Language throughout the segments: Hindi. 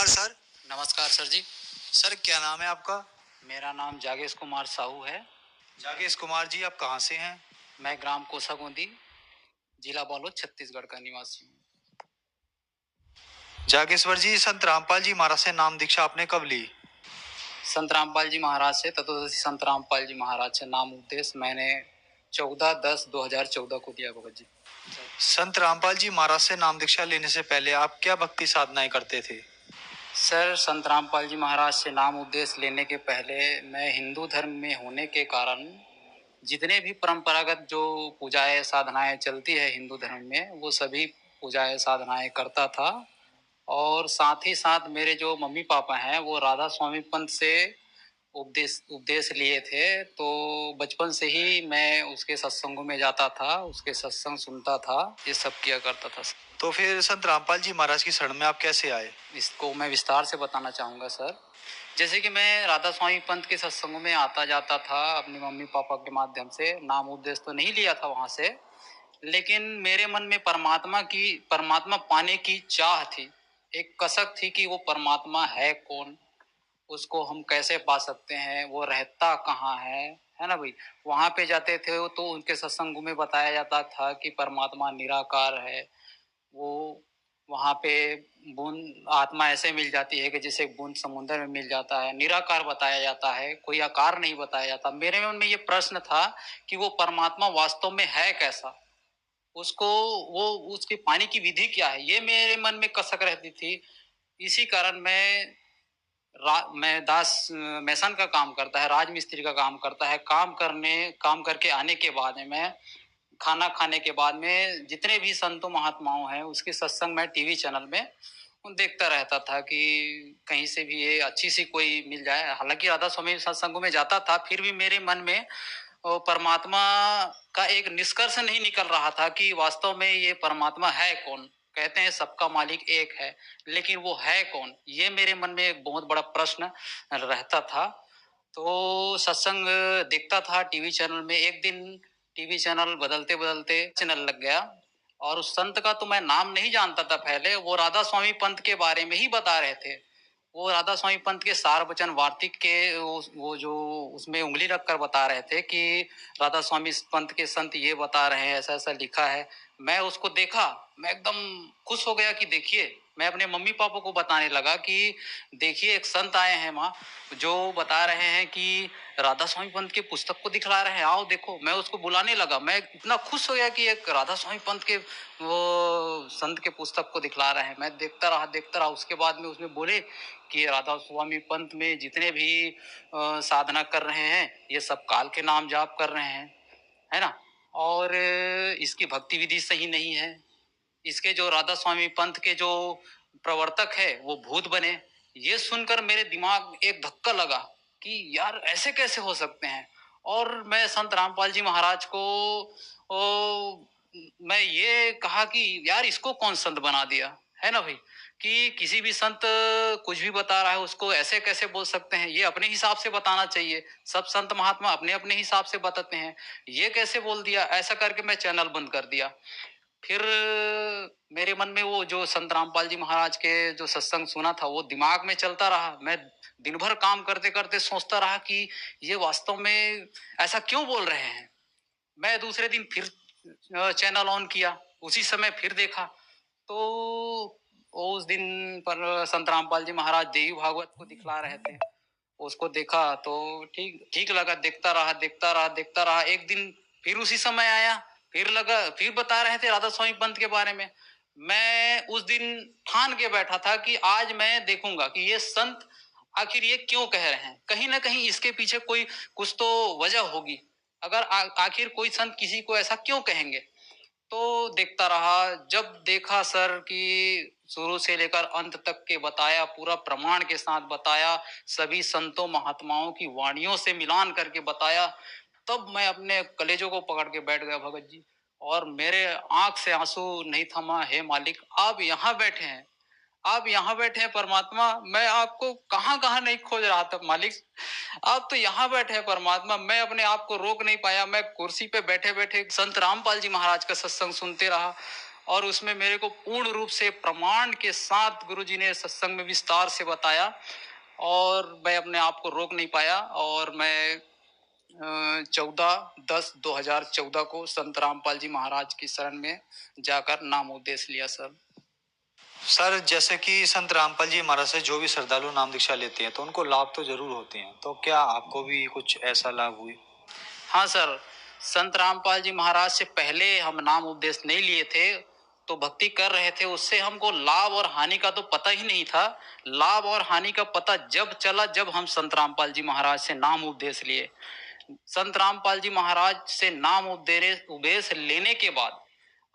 नमस्कार सर। नमस्कार सर जी। सर क्या नाम है आपका? मेरा नाम जागेश कुमार साहू है। जागेश कुमार जी, आप कहाँ से हैं? मैं ग्राम कोसागोंदी, जिला बालोद, छत्तीसगढ़ का निवासी हूँ। जागेश्वर जी, संत रामपाल जी महाराज से नाम दीक्षा आपने कब ली? संत रामपाल जी महाराज से, तत्वदर्शी संत रामपाल जी महाराज से नाम उपदेश मैंने 14/10/2014 को दिया भगत जी। संत रामपाल जी महाराज से नाम दीक्षा लेने से पहले आप क्या भक्ति साधनाएं करते थे? सर, संत रामपाल जी महाराज से नाम उपदेश लेने के पहले मैं हिंदू धर्म में होने के कारण जितने भी परंपरागत जो पूजाएं साधनाएं चलती है हिंदू धर्म में, वो सभी पूजाएं साधनाएं करता था। और साथ ही साथ मेरे जो मम्मी पापा हैं वो राधा स्वामी पंथ से उपदेश उपदेश लिए थे, तो बचपन से ही मैं उसके सत्संगों में जाता था, उसके सत्संग सुनता था, ये सब किया करता था। तो फिर संत रामपाल जी महाराज की शरण में आप कैसे आए? इसको मैं विस्तार से बताना चाहूँगा सर। जैसे कि मैं राधा स्वामी पंथ के सत्संगों में आता जाता था अपने मम्मी पापा के माध्यम से, नाम उपदेश तो नहीं लिया था वहाँ से, लेकिन मेरे मन में परमात्मा पाने की चाह थी, एक कसक थी कि वो परमात्मा है कौन, उसको हम कैसे पा सकते हैं, वो रहता कहाँ है ना भाई। वहाँ पे जाते थे तो उनके सत्संग में बताया जाता था कि परमात्मा निराकार है। वो वहाँ पे बूंद आत्मा ऐसे मिल जाती है कि जैसे बूंद समुद्र में मिल जाता है, निराकार बताया जाता है, कोई आकार नहीं बताया जाता। मेरे मन में ये प्रश्न था कि वो परमात्मा वास्तव में है कैसा, उसको वो उसके पाने की विधि क्या है, ये मेरे मन में कसक रहती थी। इसी कारण मैं दास मैसन का काम करता है, राजमिस्त्री का काम करता है। काम करके आने के बाद में मैं खाना खाने के बाद में जितने भी संतों महात्माओं हैं उसके सत्संग मैं टीवी चैनल में देखता रहता था कि कहीं से भी ये अच्छी सी कोई मिल जाए। हालांकि राधा स्वामी सत्संगों में जाता था, फिर भी मेरे मन में परमात्मा का एक निष्कर्ष नहीं निकल रहा था कि वास्तव में ये परमात्मा है कौन। कहते हैं सबका मालिक एक है, लेकिन वो है कौन, ये मेरे मन में एक बहुत बड़ा प्रश्न रहता था। तो सत्संग देखता था टीवी चैनल में। एक दिन टीवी चैनल बदलते बदलते चैनल लग गया, और उस संत का तो मैं नाम नहीं जानता था पहले, वो राधा स्वामी पंथ के बारे में ही बता रहे थे। वो राधा स्वामी पंथ के सार वचन वार्तिक के वो जो उसमें उंगली रखकर बता रहे थे कि राधा स्वामी पंथ के संत ये बता रहे हैं, ऐसा ऐसा लिखा है। मैं उसको देखा, मैं एकदम खुश हो गया कि देखिए, मैं अपने मम्मी पापा को बताने लगा कि देखिए एक संत आए हैं माँ, जो बता रहे हैं कि राधा स्वामी पंथ के पुस्तक को दिखला रहे हैं, आओ देखो। मैं उसको बुलाने लगा, मैं इतना खुश हो गया कि एक राधा स्वामी पंथ के वो संत के पुस्तक को दिखला रहे हैं। मैं देखता रहा। उसके बाद में उसमें बोले कि राधा स्वामी पंथ में जितने भी साधना कर रहे हैं ये सब काल के नाम जाप कर रहे हैं, है ना। और इसकी भक्ति विधि सही नहीं है। इसके जो राधा स्वामी पंथ के जो प्रवर्तक है वो भूत बने। ये सुनकर मेरे दिमाग एक धक्का लगा कि यार ऐसे कैसे हो सकते हैं। और मैं संत रामपाल जी महाराज को ओ, मैं ये कहा कि यार इसको कौन संत बना दिया, है ना भाई, कि किसी भी संत कुछ भी बता रहा है उसको ऐसे कैसे बोल सकते हैं। ये अपने हिसाब से बताना चाहिए, सब संत महात्मा अपने अपने हिसाब से बताते हैं, ये कैसे बोल दिया। ऐसा करके मैं चैनल बंद कर दिया। फिर मेरे मन में वो जो संत रामपाल जी महाराज के जो सत्संग सुना था वो दिमाग में चलता रहा। मैं दिन भर काम करते करते सोचता रहा कि ये वास्तव में ऐसा क्यों बोल रहे हैं। मैं दूसरे दिन फिर चैनल ऑन किया, उसी समय फिर देखा, तो उस दिन पर संत रामपाल जी महाराज देवी भागवत को दिखला रहे थे। उसको देखा तो ठीक ठीक लगा, देखता रहा। एक दिन फिर उसी समय आया, फिर बता रहे थे राधा स्वामी पंथ के बारे में। मैं उस दिन ठान के बैठा था कि आज मैं देखूंगा कि ये संत आखिर ये क्यों कह रहे हैं। कहीं ना कहीं इसके पीछे कोई कुछ तो वजह होगी। अगर आखिर कोई संत किसी को ऐसा क्यों कहेंगे। तो देखता रहा। जब देखा सर कि शुरू से लेकर अंत तक के बताया, पूरा प्रमाण के साथ बताया, सभी संतों महात्माओं की वाणियों से मिलान करके बताया, तब मैं अपने कलेजों को पकड़ के बैठ गया भगत जी। और मेरे आंख से आंसू नहीं थमा। हे मालिक, आप यहाँ बैठे हैं, आप यहाँ बैठे हैं परमात्मा। मैं आपको कहाँ कहाँ नहीं खोज रहा था मालिक, आप तो यहाँ बैठे हैं परमात्मा। मैं अपने आप को रोक नहीं पाया। मैं कुर्सी पे बैठे बैठे संत रामपाल जी महाराज का सत्संग सुनते रहा। और उसमें मेरे को पूर्ण रूप से प्रमाण के साथ गुरुजी ने सत्संग में विस्तार से बताया और मैं अपने आप को रोक नहीं पाया और मैं 14/10/2014 को संत रामपाल जी महाराज की शरण में जाकर नाम उपदेश लिया सर। सर, जैसे कि संत रामपाल जी महाराज से जो भी श्रद्धालु नाम दीक्षा लेते हैं तो उनको लाभ तो जरूर होते हैं, तो क्या आपको भी कुछ ऐसा लाभ हुई? हाँ सर, संत रामपाल जी महाराज से पहले हम नाम उपदेश नहीं लिए थे, तो भक्ति कर रहे थे, उससे हमको लाभ और हानि का तो पता ही नहीं था। लाभ और हानि का पता जब चला जब हम संत रामपाल जी महाराज से नाम उपदेश लिए। संत रामपाल जी महाराज से नाम उपदेश लेने के बाद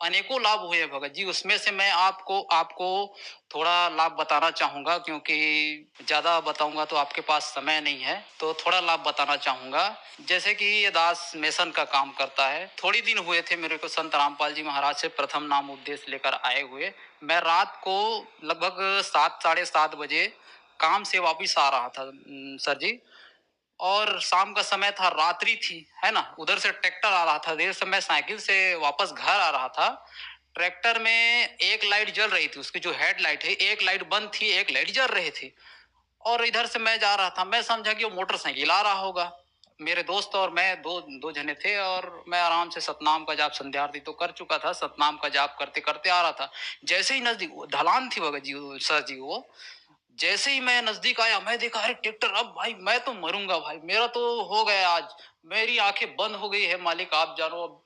अनेकों लाभ हुए भगत जी। उसमें से मैं आपको आपको थोड़ा लाभ बताना चाहूंगा, क्योंकि ज्यादा बताऊंगा तो आपके पास समय नहीं है, तो थोड़ा लाभ बताना चाहूंगा। जैसे कि ये दास मेसन का काम करता है। थोड़ी दिन हुए थे मेरे को संत रामपाल जी महाराज से प्रथम नाम उपदेश लेकर आए हुए। मैं रात को लगभग 7 साढ़े 7 बजे काम से वापिस आ रहा था सर जी, और शाम का समय था, रात्रि थी, है ना। उधर से ट्रैक्टर आ रहा था, देर से मैं साइकिल से वापस घर आ रहा था। ट्रैक्टर में एक लाइट जल रही थी, उसकी जो हेडलाइट है, एक लाइट बंद थी, एक लाइट जल रही थी। और इधर से मैं जा रहा था, मैं समझा कि वो मोटरसाइकिल आ रहा होगा। मेरे दोस्त और मैं दो दो जने थे, और मैं आराम से सतनाम का जाप, संध्या आरती तो कर चुका था, सतनाम का जाप करते करते आ रहा था। जैसे ही नजदीक ढलान थी भगत जी, सर जी, वो जैसे ही मैं नजदीक आया, मैं देखा अरे ट्रैक्टर, अब भाई मैं तो मरूंगा भाई, मेरा तो हो गया आज। मेरी आंखें बंद हो गई है, मालिक आप जानो, अब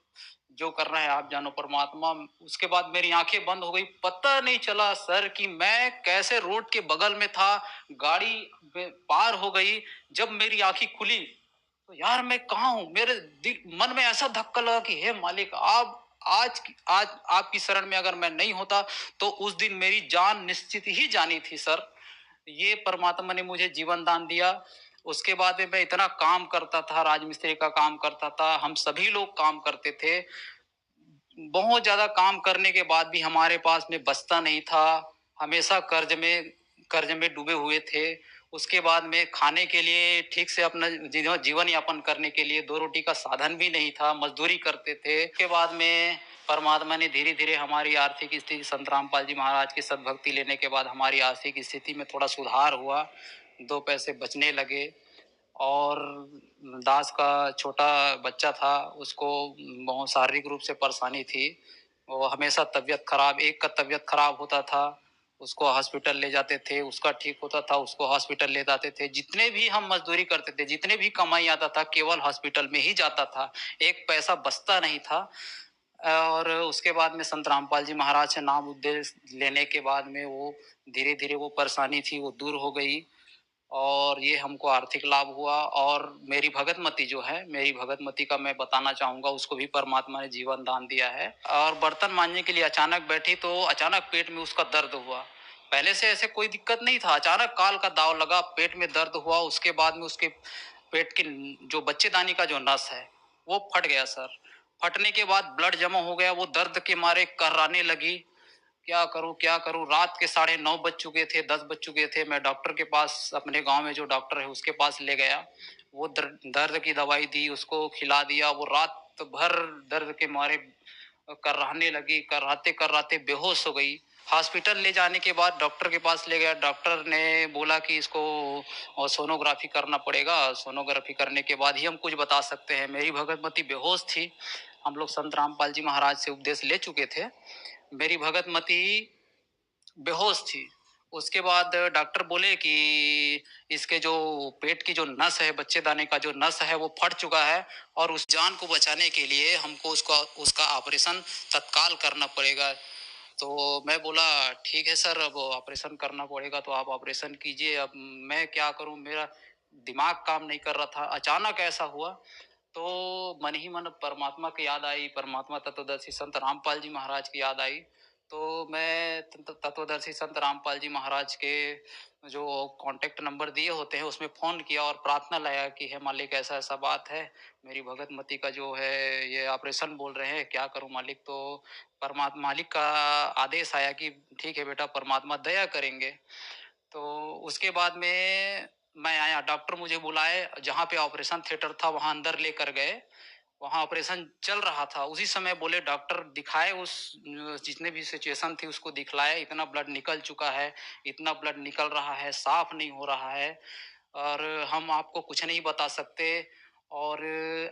जो करना है आप जानो परमात्मा। उसके बाद मेरी आंखें बंद हो गई, पता नहीं चला सर कि मैं कैसे रोड के बगल में था, गाड़ी पार हो गई। जब मेरी आंखें खुली तो यार मैं कहाँ हूँ। मेरे दिल मन में ऐसा धक्का लगा कि हे मालिक, आप आज आपकी शरण में अगर मैं नहीं होता तो उस दिन मेरी जान निश्चित ही जानी थी सर। ये परमात्मा ने मुझे जीवन दान दिया। उसके बाद में मैं इतना काम करता था, राजमिस्त्री का काम करता था, हम सभी लोग काम करते थे। बहुत ज्यादा काम करने के बाद भी हमारे पास में बचता नहीं था। हमेशा कर्ज में डूबे हुए थे। उसके बाद में खाने के लिए, ठीक से अपना जीवन यापन करने के लिए दो रोटी का साधन भी नहीं था, मजदूरी करते थे। उसके बाद में परमात्मा ने धीरे धीरे हमारी आर्थिक स्थिति, संत रामपाल जी महाराज की सद्भक्ति लेने के बाद हमारी आर्थिक स्थिति में थोड़ा सुधार हुआ, दो पैसे बचने लगे। और दास का छोटा बच्चा था, उसको बहुत शारीरिक रूप से परेशानी थी। वो हमेशा तबीयत खराब, एक का तबीयत खराब होता था, उसको हॉस्पिटल ले जाते थे, उसका ठीक होता था, उसको हॉस्पिटल ले जाते थे। जितने भी हम मजदूरी करते थे, जितने भी कमाई आता था, केवल हॉस्पिटल में ही जाता था, एक पैसा बचता नहीं था। और उसके बाद में संत रामपाल जी महाराज से नाम उपदेश लेने के बाद में वो धीरे धीरे वो परेशानी थी वो दूर हो गई, और ये हमको आर्थिक लाभ हुआ। और मेरी भगतमती जो है, मेरी भगतमती का मैं बताना चाहूंगा, उसको भी परमात्मा ने जीवन दान दिया है। और बर्तन मांजने के लिए अचानक बैठी तो अचानक पेट में उसका दर्द हुआ। पहले से ऐसे कोई दिक्कत नहीं था, अचानक काल का दाव लगा, पेट में दर्द हुआ। उसके बाद में उसके पेट की जो बच्चेदानी का जो नस है वो फट गया सर। फटने के बाद ब्लड जमा हो गया, वो दर्द के मारे कर्राने लगी। क्या करूं क्या करूं। रात के 9:30 बज चुके थे, 10 बज चुके थे। मैं डॉक्टर के पास, अपने गांव में जो डॉक्टर है उसके पास ले गया। वो दर्द की दवाई दी, उसको खिला दिया। वो रात भर दर्द के मारे कर्राने लगी, कर्राते कर्राते बेहोश हो गई। हॉस्पिटल ले जाने के बाद डॉक्टर के पास ले गया, डॉक्टर ने बोला कि इसको सोनोग्राफी करना पड़ेगा, सोनोग्राफी करने के बाद ही हम कुछ बता सकते हैं। मेरी भगतमती बेहोश थी। हम लोग संत रामपाल जी महाराज से उपदेश ले चुके थे। मेरी भगतमती बेहोश थी। उसके बाद डॉक्टर बोले कि इसके जो पेट की जो नस है, बच्चेदाने का जो नस है वो फट चुका है, और उस जान को बचाने के लिए हमको उसका ऑपरेशन तत्काल करना पड़ेगा। तो मैं बोला ठीक है सर, अब ऑपरेशन करना पड़ेगा तो आप ऑपरेशन कीजिए। अब मैं क्या करूं, मेरा दिमाग काम नहीं कर रहा था, अचानक ऐसा हुआ। तो मन ही मन परमात्मा की याद आई, परमात्मा तत्वदर्शी संत रामपाल जी महाराज की याद आई। तो मैं तत्वदर्शी संत रामपाल जी महाराज के जो कांटेक्ट नंबर दिए होते हैं उसमें फोन किया और प्रार्थना लाया कि हे मालिक, ऐसा ऐसा बात है, मेरी भगतमती का जो है ये ऑपरेशन बोल रहे हैं, क्या करूं मालिक। तो परमात्मा मालिक का आदेश आया कि ठीक है बेटा, परमात्मा दया करेंगे। तो उसके बाद में मैं आया, डॉक्टर मुझे बुलाए, जहाँ पे ऑपरेशन थिएटर था वहां अंदर लेकर गए। वहाँ ऑपरेशन चल रहा था, उसी समय बोले डॉक्टर दिखाए उस जितने भी सिचुएशन थी उसको दिखलाए, इतना ब्लड निकल चुका है, इतना ब्लड निकल रहा है, साफ नहीं हो रहा है और हम आपको कुछ नहीं बता सकते। और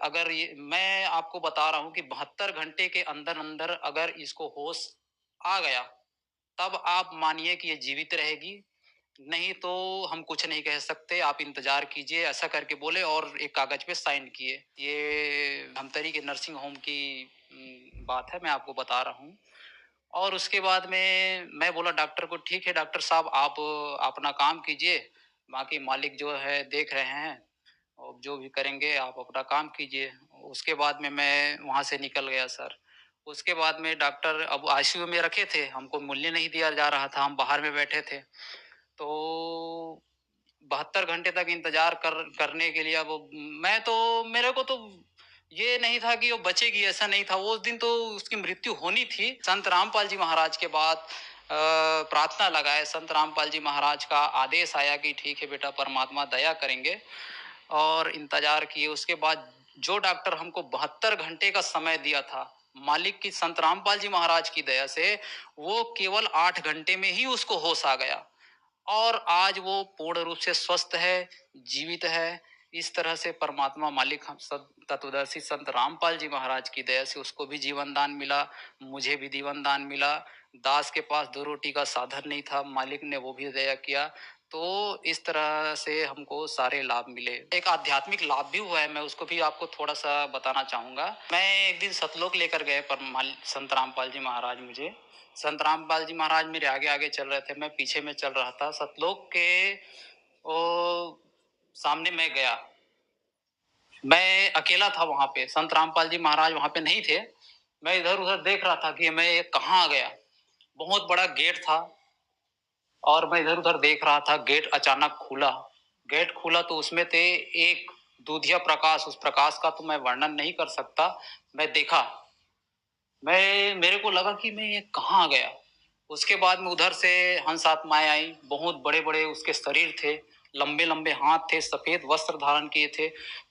अगर ये मैं आपको बता रहा हूँ कि 72 घंटे के अंदर-अंदर अगर इसको होश आ गया, तब आप मानिए कि ये जीवित रहेगी, नहीं तो हम कुछ नहीं कह सकते, आप इंतज़ार कीजिए, ऐसा करके बोले और एक कागज़ पे साइन किए। ये धमतरी के नर्सिंग होम की बात है, मैं आपको बता रहा हूँ। और उसके बाद में मैं बोला डॉक्टर को, "ठीक है डॉक्टर साहब, आप अपना काम कीजिए, बाकी मालिक जो है देख रहे हैं और जो भी करेंगे आप अपना काम कीजिए।" उसके बाद में मैं वहाँ से निकल गया सर। उसके बाद में डॉक्टर अब आईसीयू में रखे थे, हमको मिलने नहीं दिया जा रहा था, हम बाहर में बैठे थे। तो 72 घंटे तक इंतज़ार करने के लिए अब मैं तो मेरे को तो ये नहीं था कि वो बचेगी, ऐसा नहीं था। उस दिन तो उसकी मृत्यु होनी थी। संत रामपाल जी महाराज के बाद प्रार्थना लगाए, संत रामपाल जी महाराज का आदेश आया कि ठीक है बेटा, परमात्मा दया करेंगे और इंतज़ार किए। उसके बाद जो डॉक्टर हमको 72 घंटे का समय दिया था, मालिक की संत रामपाल जी महाराज की दया से वो केवल 8 घंटे में ही उसको होश आ गया। और आज वो पूर्ण रूप से स्वस्थ है, जीवित है। इस तरह से परमात्मा मालिक हम सब तत्वदर्शी संत रामपाल जी महाराज की दया से उसको भी जीवन दान मिला, मुझे भी जीवन दान मिला। दास के पास 2 रोटी का साधन नहीं था, मालिक ने वो भी दया किया। तो इस तरह से हमको सारे लाभ मिले। एक आध्यात्मिक लाभ भी हुआ है, मैं उसको भी आपको थोड़ा-सा बताना चाहूँगा। मैं एक दिन सतलोक लेकर गए संत रामपाल जी महाराज मुझे। संत रामपाल जी महाराज मेरे आगे-आगे चल रहे थे, मैं पीछे में चल रहा था। सतलोक के ओ सामने मैं गया। मैं अकेला था वहाँ पे, संत रामपाल जी महाराज वहाँ पे नहीं थे। मैं इधर-उधर देख रहा था कि मैं ये कहाँ आ गया। बहुत बड़ा गेट था और मैं इधर-उधर देख रहा था, गेट अचानक खुला। गेट खुला तो उसमें थे एक दूधिया प्रकाश, उस प्रकाश का तो मैं वर्णन नहीं कर सकता। मैं देखा, मेरे को लगा कि मैं ये कहाँ आ गया? उसके बाद में उधर से हंस आत्माएँ आईं, बहुत बड़े-बड़े उसके शरीर थे, लंबे-लंबे हाथ थे, सफ़ेद वस्त्र धारण किए थे।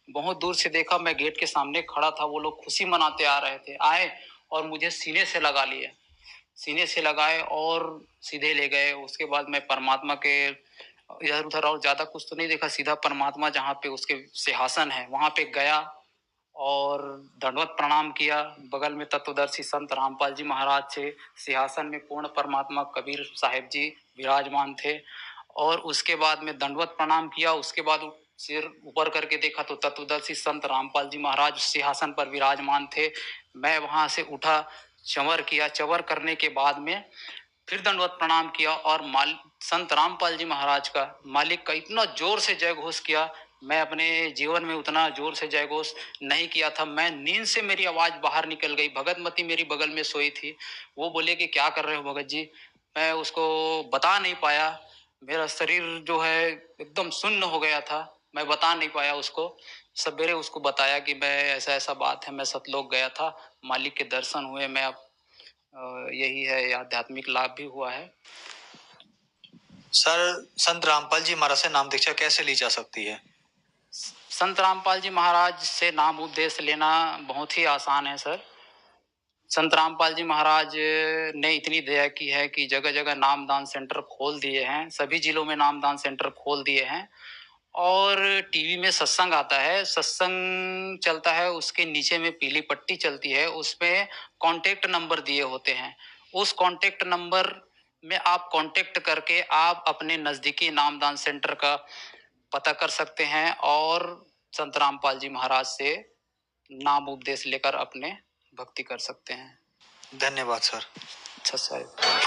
बहुत दूर से देखा, मैं गेट के सामने खड़ा था, वो लोग खुशी मनाते आ रहे थे। आए और मुझे सीने से लगा लिए, सीने से लगाए और सीधे ले गए। उसके बाद मैं परमात्मा के इधर-उधर और ज़्यादा कुछ तो नहीं देखा, सीधा परमात्मा जहाँ पे उसके सिंहासन है, वहाँ पे गया और दंडवत प्रणाम किया। बगल में तत्वदर्शी संत रामपाल जी महाराज थे, सिंहासन में पूर्ण परमात्मा कबीर साहिब जी विराजमान थे। और उसके बाद में दंडवत प्रणाम किया। उसके बाद सिर ऊपर करके देखा तो तत्वदर्शी संत रामपाल जी महाराज सिंहासन पर विराजमान थे। मैं वहां से उठा, चंवर किया, चंवर करने के बाद में फिर दंडवत प्रणाम किया और संत रामपाल जी महाराज का, मालिक का इतना जोर से जय घोष किया। मैं अपने जीवन में उतना जोर से जय घोष नहीं किया था। मैं नींद से मेरी आवाज बाहर निकल गई। भगतमती मेरी बगल में सोई थी। वो बोले कि क्या कर रहे हो भगत जी? मैं उसको बता नहीं पाया। मेरा शरीर जो है एकदम सुन्न हो गया था। मैं बता नहीं पाया उसको। सवेरे उसको बताया कि मैं ऐसा ऐसा बात है, मैं सतलोक गया था, मालिक के दर्शन हुए, मैं अब यही है, ये आध्यात्मिक लाभ भी हुआ है। सर, संत रामपाल जी महाराज से नाम दीक्षा कैसे ली जा सकती है? संत रामपाल जी महाराज से नाम उपदेश लेना बहुत ही आसान है सर। संत रामपाल जी महाराज ने इतनी दया की है कि जगह-जगह नामदान सेंटर खोल दिए हैं, सभी जिलों में नामदान सेंटर खोल दिए हैं। और टीवी में सत्संग आता है, सत्संग चलता है, उसके नीचे में पीली पट्टी चलती है, उसमें कॉन्टैक्ट नंबर दिए होते हैं। उस कॉन्टैक्ट नंबर में आप कॉन्टैक्ट करके आप अपने नज़दीकी नामदान सेंटर का पता कर सकते हैं और संत रामपाल जी महाराज से नाम उपदेश लेकर अपने भक्ति कर सकते हैं। धन्यवाद सर। अच्छा साहेब।